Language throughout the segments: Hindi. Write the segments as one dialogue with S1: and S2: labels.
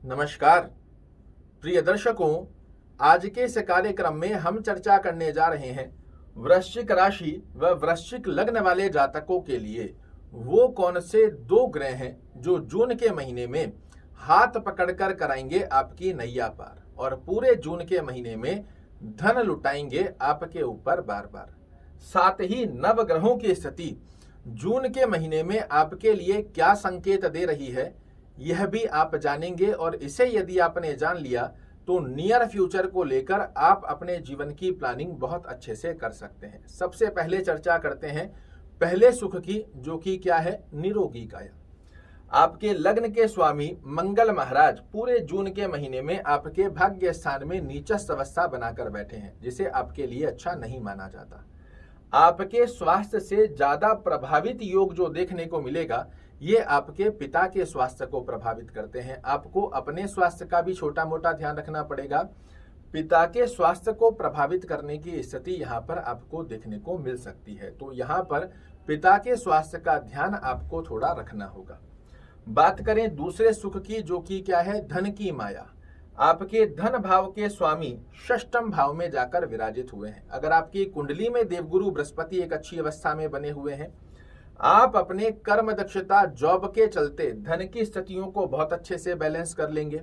S1: नमस्कार प्रिय दर्शकों, आज के इस कार्यक्रम में हम चर्चा करने जा रहे हैं वृश्चिक राशि व वृश्चिक लग्न वाले जातकों के लिए वो कौन से दो ग्रह हैं जो जून के महीने में हाथ पकड़कर कराएंगे आपकी नैया पार और पूरे जून के महीने में धन लुटाएंगे आपके ऊपर बार बार। साथ ही नवग्रहों की स्थिति जून के महीने में आपके लिए क्या संकेत दे रही है, यह भी आप जानेंगे। और इसे यदि आपने जान लिया तो नियर फ्यूचर को लेकर आप अपने जीवन की प्लानिंग बहुत अच्छे से कर सकते हैं। सबसे पहले चर्चा करते हैं पहले सुख की, जो कि क्या है, निरोगी काया। आपके लग्न के स्वामी मंगल महाराज पूरे जून के महीने में आपके भाग्य स्थान में नीचस्थ अवस्था बनाकर बैठे हैं, जिसे आपके लिए अच्छा नहीं माना जाता। आपके स्वास्थ्य से ज्यादा प्रभावित योग जो देखने को मिलेगा, ये आपके पिता के स्वास्थ्य को प्रभावित करते हैं। आपको अपने स्वास्थ्य का भी छोटा मोटा ध्यान रखना पड़ेगा। पिता के स्वास्थ्य को प्रभावित करने की स्थिति यहाँ पर आपको देखने को मिल सकती है, तो यहाँ पर पिता के स्वास्थ्य का ध्यान आपको थोड़ा रखना होगा। बात करें दूसरे सुख की, जो कि क्या है, धन की माया। आपके धन भाव के स्वामी षष्ठम भाव में जाकर विराजित हुए हैं। अगर आपकी कुंडली में देवगुरु बृहस्पति एक अच्छी अवस्था में बने हुए हैं, आप अपने कर्म दक्षता जॉब के चलते धन की स्थितियों को बहुत अच्छे से बैलेंस कर लेंगे।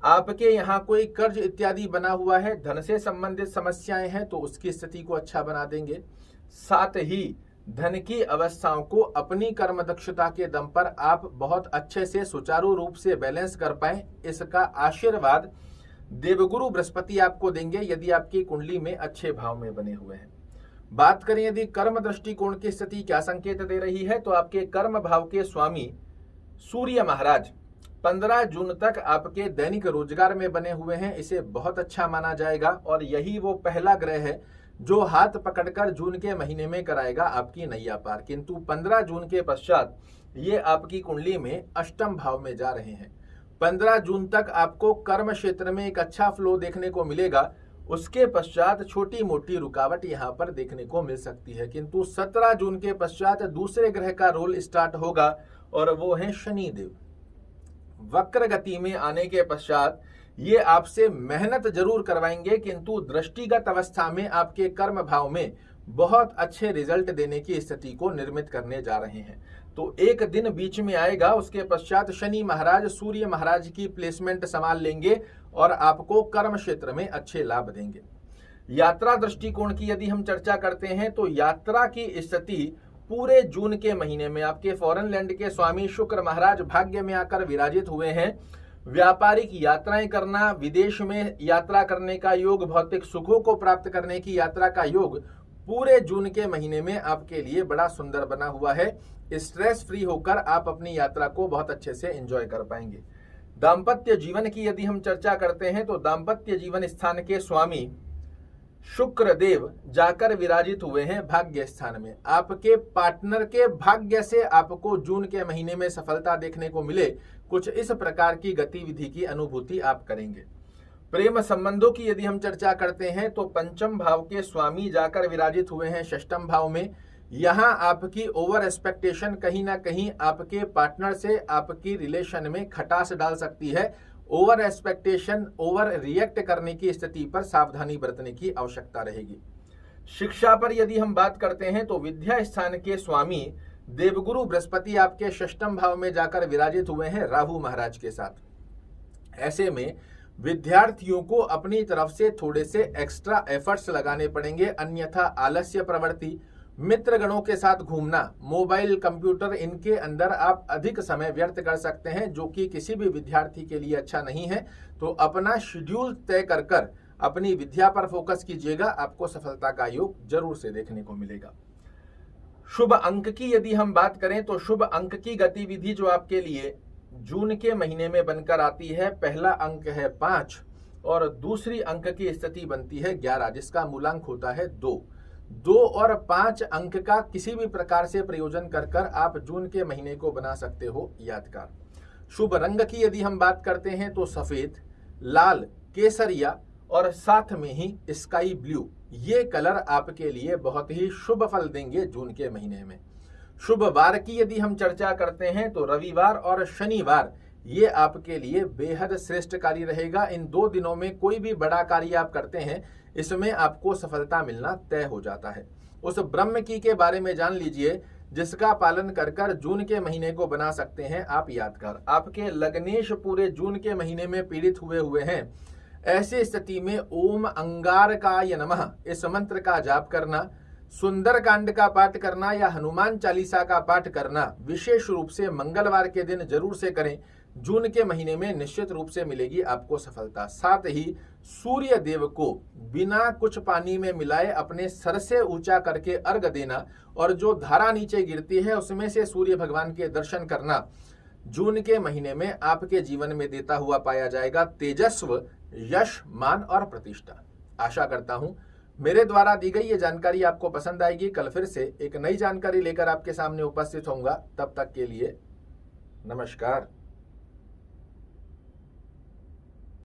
S1: आपके यहाँ कोई कर्ज इत्यादि बना हुआ है, धन से संबंधित समस्याएं हैं, तो उसकी स्थिति को अच्छा बना देंगे। साथ ही धन की अवस्थाओं को अपनी कर्म दक्षता के दम पर आप बहुत अच्छे से सुचारू रूप से बैलेंस कर पाए, इसका आशीर्वाद देवगुरु बृहस्पति आपको देंगे यदि आपकी कुंडली में अच्छे भाव में बने हुए हैं। बात करें यदि कर्म दृष्टिकोण की स्थिति क्या संकेत दे रही है, तो आपके कर्म भाव के स्वामी सूर्य महाराज 15 जून तक आपके दैनिक रोजगार में बने हुए हैं। इसे बहुत अच्छा माना जाएगा और यही वो पहला ग्रह है जो हाथ पकड़कर जून के महीने में कराएगा आपकी नैया पार। किंतु 15 जून के पश्चात ये आपकी कुंडली में अष्टम भाव में जा रहे हैं। 15 जून तक आपको कर्म क्षेत्र में एक अच्छा फ्लो देखने को मिलेगा। उसके पश्चात छोटी मोटी रुकावट यहाँ पर देखने को मिल सकती है, किंतु 17 जून के पश्चात दूसरे ग्रह का रोल स्टार्ट होगा और वो है शनिदेव। वक्र गति में आने के पश्चात ये आपसे मेहनत जरूर करवाएंगे, किंतु दृष्टिगत अवस्था में आपके कर्म भाव में बहुत अच्छे रिजल्ट देने की स्थिति को निर्मित करने जा रहे हैं। तो एक दिन बीच में आएगा, उसके पश्चात शनि महाराज सूर्य महाराज की प्लेसमेंट संभाल लेंगे और आपको कर्म क्षेत्र में अच्छे लाभ देंगे। यात्रा दृष्टिकोण की यदि हम चर्चा करते हैं, तो यात्रा की स्थिति पूरे जून के महीने में आपके फॉरेन लैंड के स्वामी शुक्र महाराज भाग्य में आकर विराजित हुए हैं। व्यापारिक यात्राएं करना, विदेश में यात्रा करने का योग, भौतिक सुखों को प्राप्त करने की यात्रा का योग पूरे जून के महीने में आपके लिए बड़ा सुंदर बना हुआ है। स्ट्रेस फ्री होकर आप अपनी यात्रा को बहुत अच्छे से एंजॉय कर पाएंगे। दाम्पत्य जीवन की यदि हम चर्चा करते हैं, तो दाम्पत्य जीवन स्थान के स्वामी शुक्र देव जाकर विराजित हुए हैं भाग्य स्थान में। आपके पार्टनर के भाग्य से आपको जून के महीने में सफलता देखने को मिले, कुछ इस प्रकार की गतिविधि की अनुभूति आप करेंगे। प्रेम संबंधों की यदि हम चर्चा करते हैं, तो पंचम भाव के स्वामी जाकर विराजित हुए हैं षष्ठम भाव में। यहाँ आपकी ओवर एक्सपेक्टेशन कहीं ना कहीं आपके पार्टनर से आपकी रिलेशन में खटास डाल सकती है। ओवर एक्सपेक्टेशन, ओवर रिएक्ट करने की स्थिति पर सावधानी बरतने की आवश्यकता रहेगी। शिक्षा पर यदि हम बात करते हैं, तो विद्या स्थान के स्वामी देवगुरु बृहस्पति आपके षष्ठम भाव में जाकर विराजित हुए हैं राहु महाराज के साथ। ऐसे में विद्यार्थियों को अपनी तरफ से थोड़े से एक्स्ट्रा एफर्ट्स लगाने पड़ेंगे, अन्यथा आलस्य प्रवृत्ति, मित्रगणों के साथ घूमना, मोबाइल, कंप्यूटर, इनके अंदर आप अधिक समय व्यर्थ कर सकते हैं, जो कि किसी भी विद्यार्थी के लिए अच्छा नहीं है। तो अपना शेड्यूल तय कर कर अपनी विद्या पर फोकस कीजिएगा, आपको सफलता का योग जरूर से देखने को मिलेगा। शुभ अंक की यदि हम बात करें, तो शुभ अंक की गतिविधि जो आपके लिए जून के महीने में बनकर आती है, पहला अंक है 5 और दूसरी अंक की स्थिति बनती है 11, जिसका मूलांक होता है 2। 2 और 5 अंक का किसी भी प्रकार से प्रयोजन कर कर आप जून के महीने को बना सकते हो यादगार। शुभ रंग की यदि हम बात करते हैं, तो सफेद, लाल, केसरिया और साथ में ही स्काई ब्लू, ये कलर आपके लिए बहुत ही शुभ फल देंगे जून के महीने में। शुभ वार की यदि हम चर्चा करते हैं, तो रविवार और शनिवार ये आपके लिए बेहद श्रेष्ठ कार्य रहेगा। इन 2 दिनों में कोई भी बड़ा कार्य आप करते हैं, इसमें आपको सफलता मिलना तय हो जाता है। उस ब्रह्म की के बारे में जान लीजिए जिसका पालन कर कर जून के महीने को बना सकते हैं आप यादगार। आपके लग्नेश पूरे जून के महीने में पीड़ित हुए हैं। ऐसी स्थिति में ओम अंगारकाय नमः इस मंत्र का जाप करना, सुंदर कांड का पाठ करना या हनुमान चालीसा का पाठ करना विशेष रूप से मंगलवार के दिन जरूर से करें। जून के महीने में निश्चित रूप से मिलेगी आपको सफलता। साथ ही सूर्य देव को बिना कुछ पानी में मिलाए अपने सर से ऊंचा करके अर्घ देना और जो धारा नीचे गिरती है उसमें से सूर्य भगवान के दर्शन करना जून के महीने में आपके जीवन में देता हुआ पाया जाएगा तेजस्व, यश, मान और प्रतिष्ठा। आशा करता हूं मेरे द्वारा दी गई ये जानकारी आपको पसंद आएगी। कल फिर से एक नई जानकारी लेकर आपके सामने उपस्थित होऊंगा। तब तक के लिए नमस्कार।